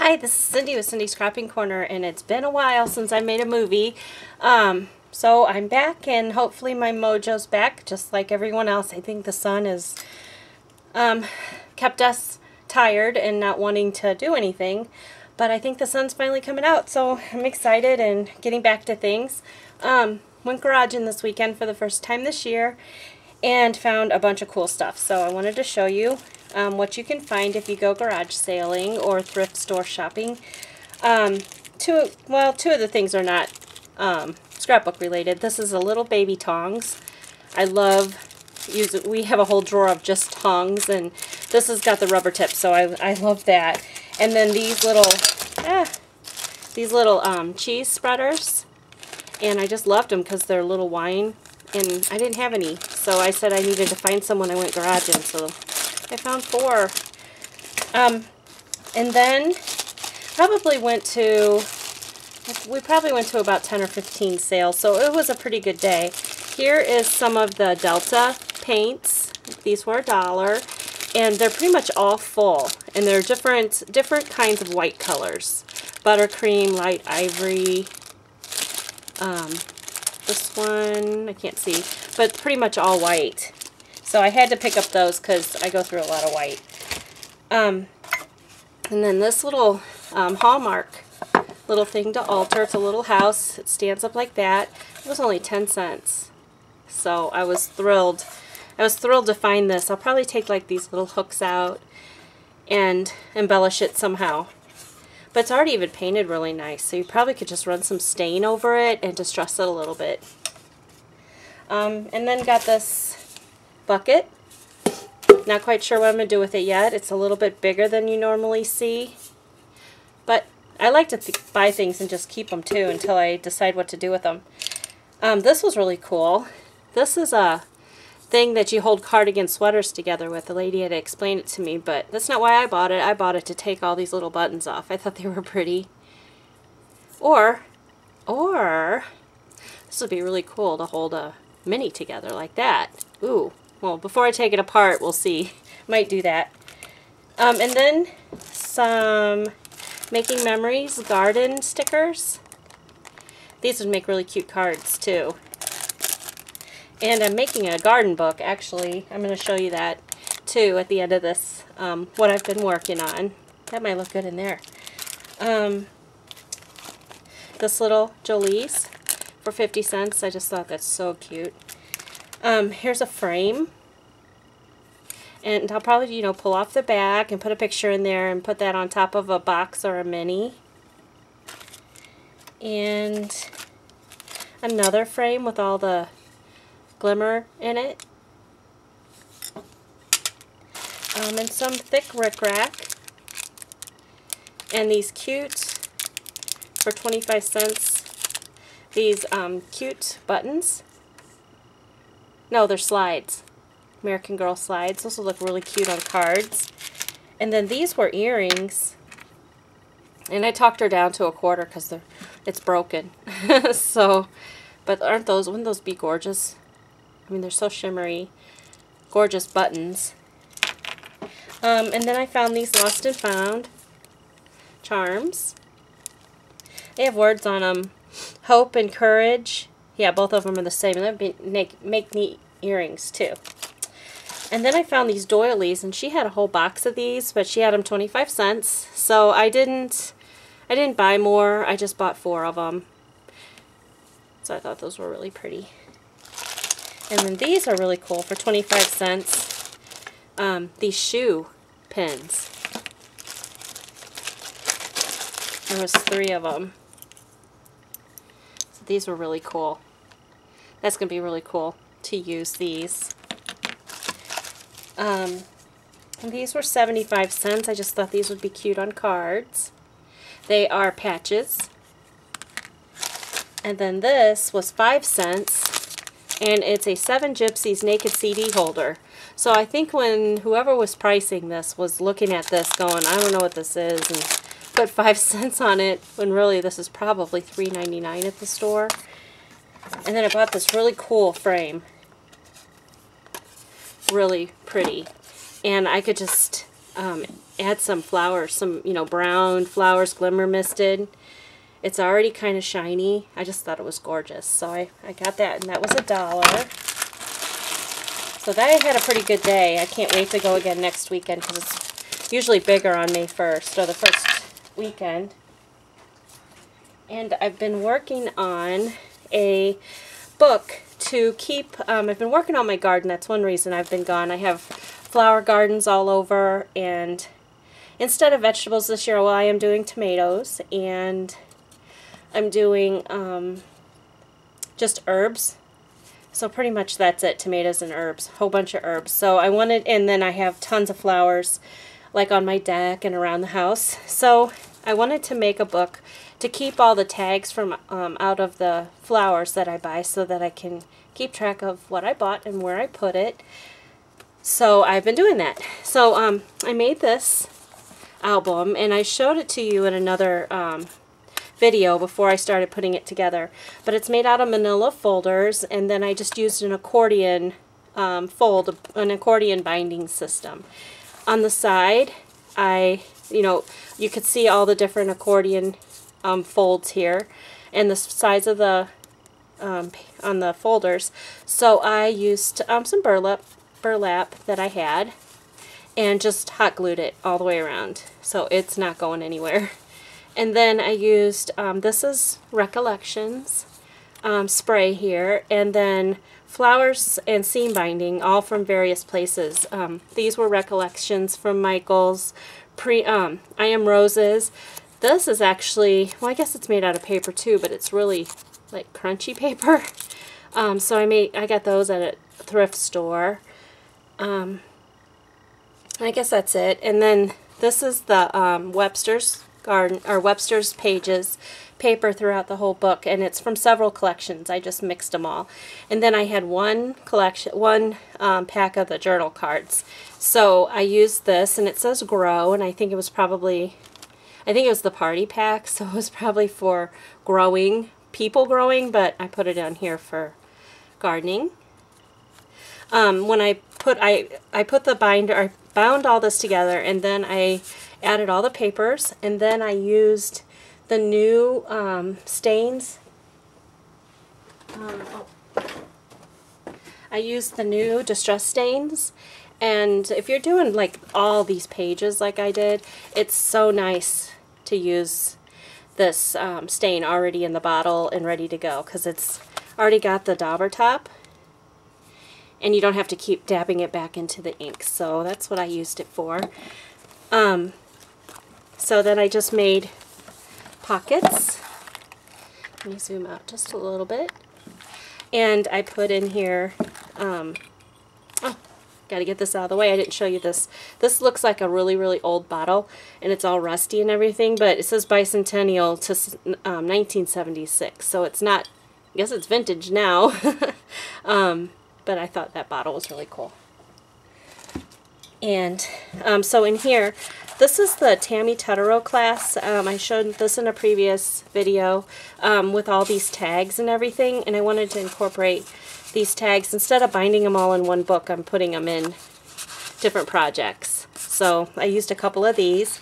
Hi, this is Cindy with Cindy's Cropping Corner, and it's been a while since I made a movie. So I'm back, and hopefully my mojo's back, just like everyone else. I think the sun has kept us tired and not wanting to do anything, but I think the sun's finally coming out, so I'm excited and getting back to things. Went garaging this weekend for the first time this year and found a bunch of cool stuff, so I wanted to show you what you can find if you go garage sailing or thrift store shopping. Two of the things are not scrapbook related. This is a little baby tongs. I love using, we have a whole drawer of just tongs, and this has got the rubber tip, so I love that. And then these little cheese spreaders, and I just loved them because they're little wine, and I didn't have any, so I said I needed to find some when I went garaging, so I found 4. And then we probably went to about 10 or 15 sales, so it was a pretty good day. Here is some of the Delta paints. These were $1, and they're pretty much all full, and they're different kinds of white colors. Buttercream, light ivory, this one, I can't see, but pretty much all white. So I had to pick up those because I go through a lot of white. And then this little Hallmark little thing to altar. It's a little house. It stands up like that. It was only 10 cents. So I was thrilled. I was thrilled to find this. I'll probably take like these little hooks out and embellish it somehow. But it's already even painted really nice, so you probably could just run some stain over it and distress it a little bit. And then got this bucket. Not quite sure what I'm going to do with it yet. It's a little bit bigger than you normally see. But I like to buy things and just keep them too until I decide what to do with them. This was really cool. This is a thing that you hold cardigan sweaters together with. The lady had explained it to me, but that's not why I bought it. I bought it to take all these little buttons off. I thought they were pretty. Or this would be really cool to hold a mini together like that. Ooh. Well, before I take it apart, we'll see. Might do that. And then some Making Memories garden stickers. These would make really cute cards, too. And I'm making a garden book, actually. I'm going to show you that, too, at the end of this, what I've been working on. That might look good in there. This little Jolie's for 50 cents. I just thought that's so cute. Here's a frame, and I'll probably, pull off the back and put a picture in there and put that on top of a box or a mini. And another frame with all the glimmer in it. And some thick rickrack. And these cute, for 25 cents, these cute buttons. No, they're slides. American Girl slides. Those will look really cute on cards. And then these were earrings. And I talked her down to $1 because it's broken. So, but wouldn't those be gorgeous? I mean, they're so shimmery. Gorgeous buttons. And then I found these Lost and Found charms. They have words on them. Hope and courage. Yeah, both of them are the same. And that'd make neat earrings, too. And then I found these doilies, and she had a whole box of these, but she had them 25 cents. So I didn't buy more. I just bought 4 of them. So I thought those were really pretty. And then these are really cool for 25 cents. These shoe pins. There was 3 of them. So these were really cool. That's going to be really cool to use these. And these were 75 cents. I just thought these would be cute on cards. They are patches. And then this was 5 cents. And it's a 7 Gypsies naked CD holder. So I think when whoever was pricing this was looking at this going, I don't know what this is, and put 5 cents on it, when really this is probably $3.99 at the store. And then I bought this really cool frame. Really pretty. And I could just add some flowers, some, you know, brown flowers, glimmer misted. It's already kind of shiny. I just thought it was gorgeous. So I got that, and that was $1. So that I had a pretty good day. I can't wait to go again next weekend because it's usually bigger on May 1st, or the first weekend. And I've been working on a book to keep, I've been working on my garden. That's one reason I've been gone. I have flower gardens all over, and instead of vegetables this year, well, I am doing tomatoes, and I'm doing just herbs. So pretty much that's it, tomatoes and herbs, whole bunch of herbs. So I wanted, and then I have tons of flowers like on my deck and around the house. So I wanted to make a book to keep all the tags from out of the flowers that I buy so that I can keep track of what I bought and where I put it. So I've been doing that. So I made this album, and I showed it to you in another video before I started putting it together. But it's made out of manila folders, and then I just used an accordion an accordion binding system. On the side, you could see all the different accordion folds here, and the size of the on the folders. So I used some burlap that I had, and just hot glued it all the way around, so it's not going anywhere. And then I used, this is Recollections spray here, and then flowers and seam binding, all from various places. These were Recollections from Michaels. I Am Roses. This is actually, well, I guess it's made out of paper too, but it's really like crunchy paper. So I got those at a thrift store. I guess that's it. And then this is the Webster's Garden, or Webster's Pages paper throughout the whole book, and it's from several collections. I just mixed them all. And then I had one pack of the journal cards. So I used this, and it says Grow, and I think it was the party pack, so it was probably for people growing, but I put it on here for gardening. When I put the binder, I bound all this together, and then I added all the papers, and then I used the new stains. I used the new Distress Stains, and if you're doing like all these pages like I did, it's so nice to use this stain already in the bottle and ready to go, because it's already got the dauber top, and you don't have to keep dabbing it back into the ink. So that's what I used it for. So then I just made pockets. Let me zoom out just a little bit. And I put in here, oh, got to get this out of the way. I didn't show you this. This looks like a really, really old bottle, and it's all rusty and everything, but it says Bicentennial to 1976. So it's not, I guess it's vintage now. But I thought that bottle was really cool. And so in here, this is the Tammy Teterow class. I showed this in a previous video with all these tags and everything, and I wanted to incorporate these tags. Instead of binding them all in one book, I'm putting them in different projects. So I used a couple of these.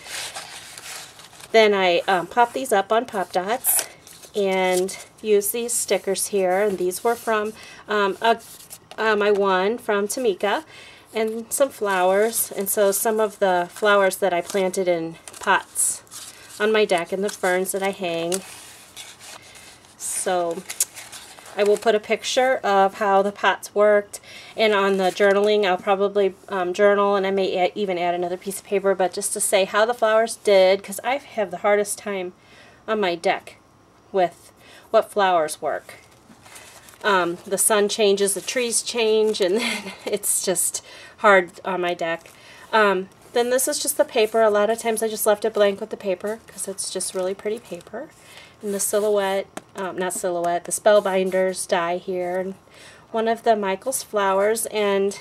Then I popped these up on Pop Dots and used these stickers here, and these were from my one from Tamika, and some flowers. And so some of the flowers that I planted in pots on my deck, and the ferns that I hang. So I will put a picture of how the pots worked, and on the journaling I'll probably journal, and I may even add another piece of paper, but just to say how the flowers did, because I have the hardest time on my deck with what flowers work. The sun changes, the trees change, and then it's just hard on my deck. Then this is just the paper. A lot of times I just left it blank with the paper because it's just really pretty paper. And the silhouette, not silhouette, the Spellbinders die here. And one of the Michaels flowers, and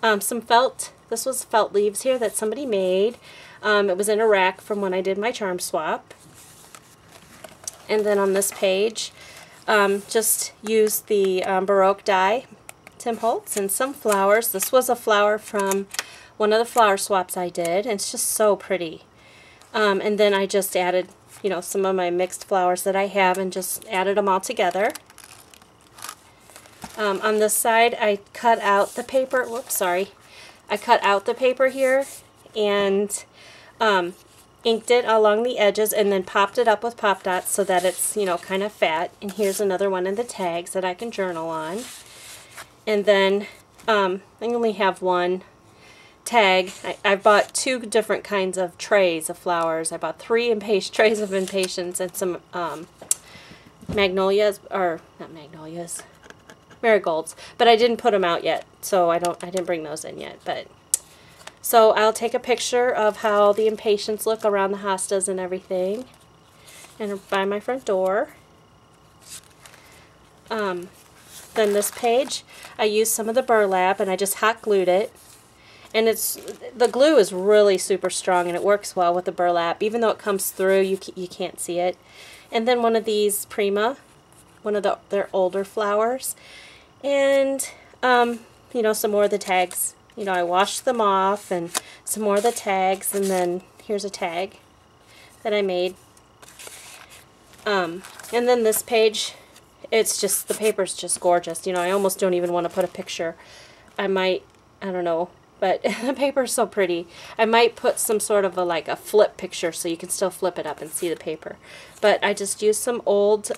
some felt. This was felt leaves here that somebody made. It was in a rack from when I did my charm swap. And then on this page, just used the Baroque die, Tim Holtz, and some flowers. This was a flower from one of the flower swaps I did, and it's just so pretty. And then I just added, you know, some of my mixed flowers that I have and just added them all together. On this side, I cut out the paper. Whoops, sorry. I cut out the paper here and inked it along the edges and then popped it up with pop dots so that it's, you know, kind of fat. And here's another one of the tags that I can journal on. And then I only have one tag. I bought 2 different kinds of trays of flowers. I bought 3 trays of impatiens and some magnolias, or not magnolias, marigolds. But I didn't put them out yet, so I didn't bring those in yet. But so I'll take a picture of how the impatiens look around the hostas and everything, and by my front door. Then this page, I used some of the burlap and I just hot glued it. And the glue is really super strong and it works well with the burlap. Even though it comes through, you can't see it. And then one of these Prima, one of their older flowers. And, you know, some more of the tags. You know, I washed them off and some more of the tags. And then here's a tag that I made. And then this page, it's just, the paper's just gorgeous. You know, I almost don't even want to put a picture. I don't know. But the paper is so pretty. I might put some sort of like a flip picture so you can still flip it up and see the paper. But I just used some old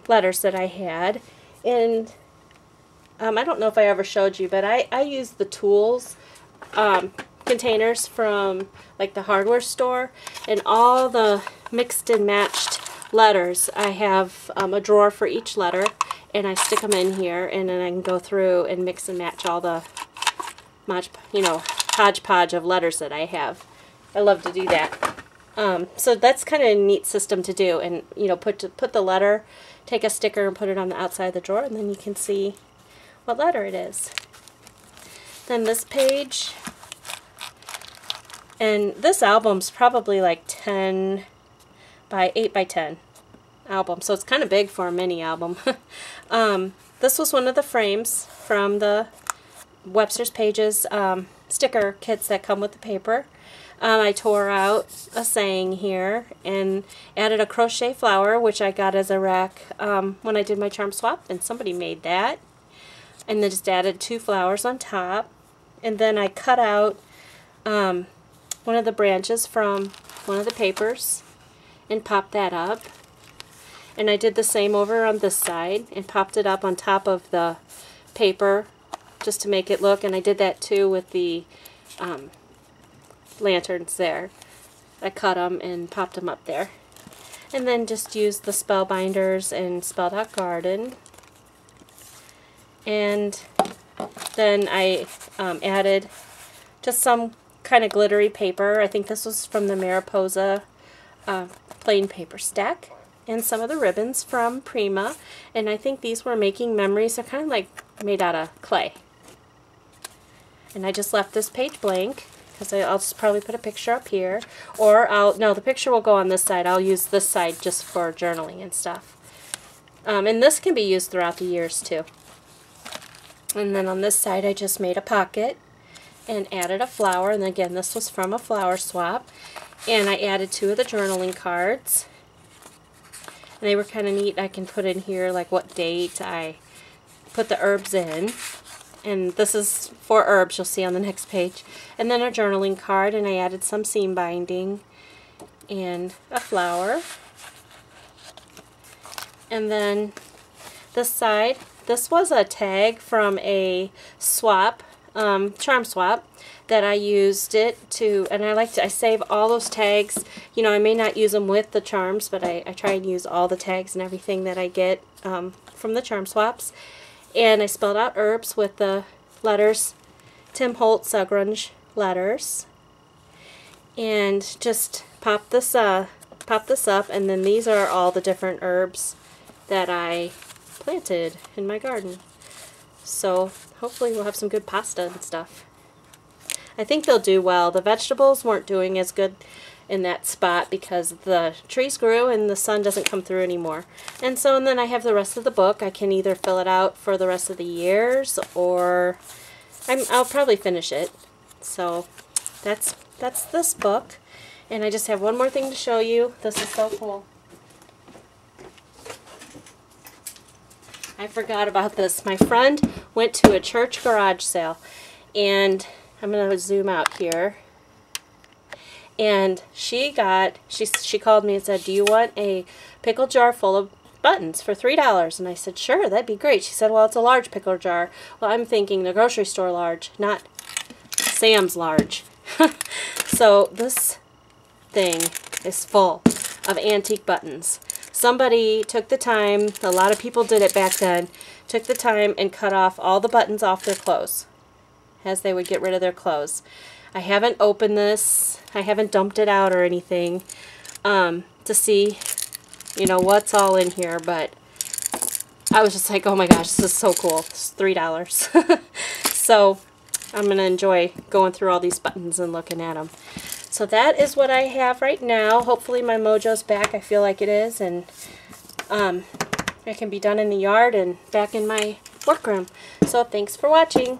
letters that I had. And I don't know if I ever showed you, but I used the tools containers from like the hardware store. And all the mixed and matched letters, I have a drawer for each letter. And I stick them in here, and then I can go through and mix and match all the, you know, hodgepodge of letters that I have. I love to do that. So that's kind of a neat system to do. And, you know, put the letter, take a sticker and put it on the outside of the drawer, and then you can see what letter it is. Then this page, and this album's probably like 10 by 8 by 10. Album, so it's kind of big for a mini album. This was one of the frames from the Webster's Pages sticker kits that come with the paper. I tore out a saying here and added a crochet flower, which I got as a rack when I did my charm swap, and somebody made that. And then just added 2 flowers on top. And then I cut out one of the branches from one of the papers and popped that up. And I did the same over on this side and popped it up on top of the paper just to make it look. And I did that too with the lanterns there. I cut them and popped them up there. And then just used the Spellbinders and Spelled Out Garden. And then I added just some kind of glittery paper. I think this was from the Mariposa plain paper stack. And some of the ribbons from Prima. And I think these were Making Memories. They're kind of like made out of clay. And I just left this page blank because I'll just probably put a picture up here. Or no, the picture will go on this side. I'll use this side just for journaling and stuff. And this can be used throughout the years too. And then on this side I just made a pocket and added a flower. And again, this was from a flower swap. And I added 2 of the journaling cards. And they were kind of neat. I can put in here like what date I put the herbs in. And this is for herbs, you'll see on the next page. And then a journaling card, and I added some seam binding and a flower. And then this side, this was a tag from a swap, charm swap, that I used it to, and I save all those tags. You know, I may not use them with the charms, but I try and use all the tags and everything that I get from the charm swaps. And I spelled out herbs with the letters, Tim Holtz Grunge letters. And just pop this up, and then these are all the different herbs that I planted in my garden. So hopefully we'll have some good pasta and stuff. I think they'll do well. The vegetables weren't doing as good in that spot because the trees grew and the sun doesn't come through anymore. And then I have the rest of the book. I can either fill it out for the rest of the years or I'll probably finish it. So that's this book. And I just have one more thing to show you. This is so cool. I forgot about this. My friend went to a church garage sale, and I'm going to zoom out here. And she called me and said, "Do you want a pickle jar full of buttons for $3?" And I said, "Sure, that'd be great." She said, "Well, it's a large pickle jar." Well, I'm thinking the grocery store large, not Sam's large. So this thing is full of antique buttons. Somebody took the time, a lot of people did it back then, took the time and cut off all the buttons off their clothes as they would get rid of their clothes. I haven't opened this, I haven't dumped it out or anything to see, you know, what's all in here, but I was just like, oh my gosh, this is so cool. It's $3. So I'm going to enjoy going through all these buttons and looking at them. So that is what I have right now. Hopefully my mojo's back. I feel like it is, and I can be done in the yard and back in my workroom. So thanks for watching.